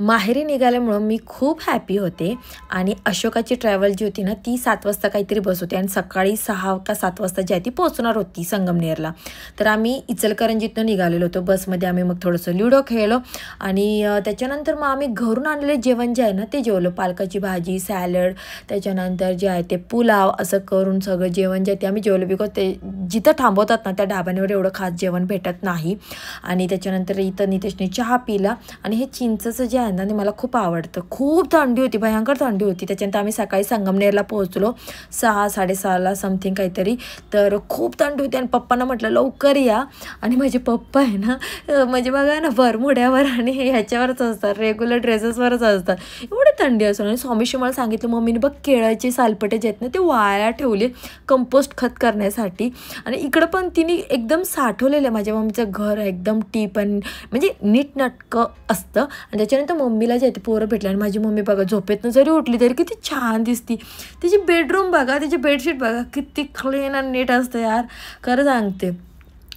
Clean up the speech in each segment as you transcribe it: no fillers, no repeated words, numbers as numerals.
माहेरी निघाल्यामुळं मी खूप हॅपी होते आणि अशोकाची ट्रॅव्हल जी होती ना ती 7 वाजता काहीतरी बस होती आणि सकाळी 6 का 7 वाजता जी आहे ती पोहोचणार होती संगमनेरला. तर आम्ही इचलकरंजीतून निघालेलो होतो. बसमध्ये आम्ही मग थोडंसं लुडो खेळलो आणि त्याच्यानंतर मग आम्ही घरून आणलेले जेवण जे आहे ना ते जेवलो. पालकाची भाजी, सॅलड, त्याच्यानंतर जे आहे ते पुलाव असं करून सगळं जेवण जे आहे ते आम्ही जेवलो. बिकॉज ते जिथं थांबवतात ना त्या ढाब्यांवर एवढं खास जेवण भेटत नाही. आणि त्याच्यानंतर इथं नितेशने चहा पिला आणि हे चिंचचं जे आहे ना ते मला खूप आवडतं. खूप थंडी होती, भयंकर थंडी होती. त्याच्यानंतर आम्ही सकाळी संगमनेरला पोहोचलो 6-6:30ला समथिंग काहीतरी. तर खूप थंडी होती आणि पप्पांना म्हटलं लवकर या. आणि माझे पप्पा आहे ना म्हणजे बघा ना बरमुड्यावर आणि ह्याच्यावरच असतात, रेग्युलर ड्रेसेसवरच असतात. एवढी थंडी असून आणि स्वामीशी मला सांगितलं मम्मीने बघ केळाचे सालपटे जे आहेत ना ते वाळायला ठेवले कंपोस्ट खत करण्यासाठी. आणि इकडं पण तिने एकदम साठवलेलं आहे. माझ्या मम्मीचं घर एकदम टीप आणि म्हणजे नीटनाटकं असतं. आणि त्याच्यानंतर मम्मीला जे आहे ते पोरं भेटलं आणि माझी मम्मी बघा झोपेतनं जरी उठली तरी किती छान दिसती. तिची बेडरूम बघा, तिची बेडशीट बघा किती क्लीन आणि नीट असतं यार, खरं सांगते.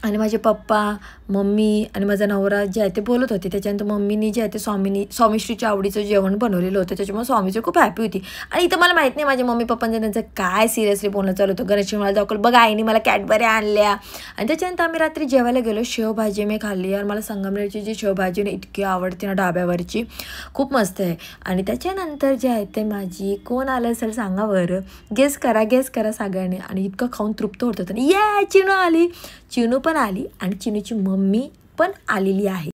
आणि माझे पप्पा, मम्मी आणि माझा नवरा जे आहे ते बोलत होते. त्याच्यानंतर मम्मीनी जे आहे ते स्वामीश्रीच्या आवडीचं जेवण बनवलेलं होतं. त्याच्यामुळे स्वामीची खूप हॅपी होती. आणि इथं मला माहीत नाही माझ्या मम्मी पप्पांचं त्यांचं काय सिरियसली बोलणं चालू होतं. गणेशजी मला दाखवलं बघा आईने मला कॅडबऱ्या आणल्या. आणि त्याच्यानंतर आम्ही रात्री जेवायला गेलो. शेवभाजी मी खाल्ली. यार मला संगमनेरची जी शेवभाजी ना इतकी आवडते ना ढाब्यावरची, खूप मस्त आहे. आणि त्याच्यानंतर जे आहे ते माझी कोण आलं असेल सांगा बरं, गेस करा सगळ्यांनी. आणि इतकं खाऊन तृप्त होतं. आणि चिनू आली, चिनू पण आली आणि चिनूची मम्मी पण आलेली आहे.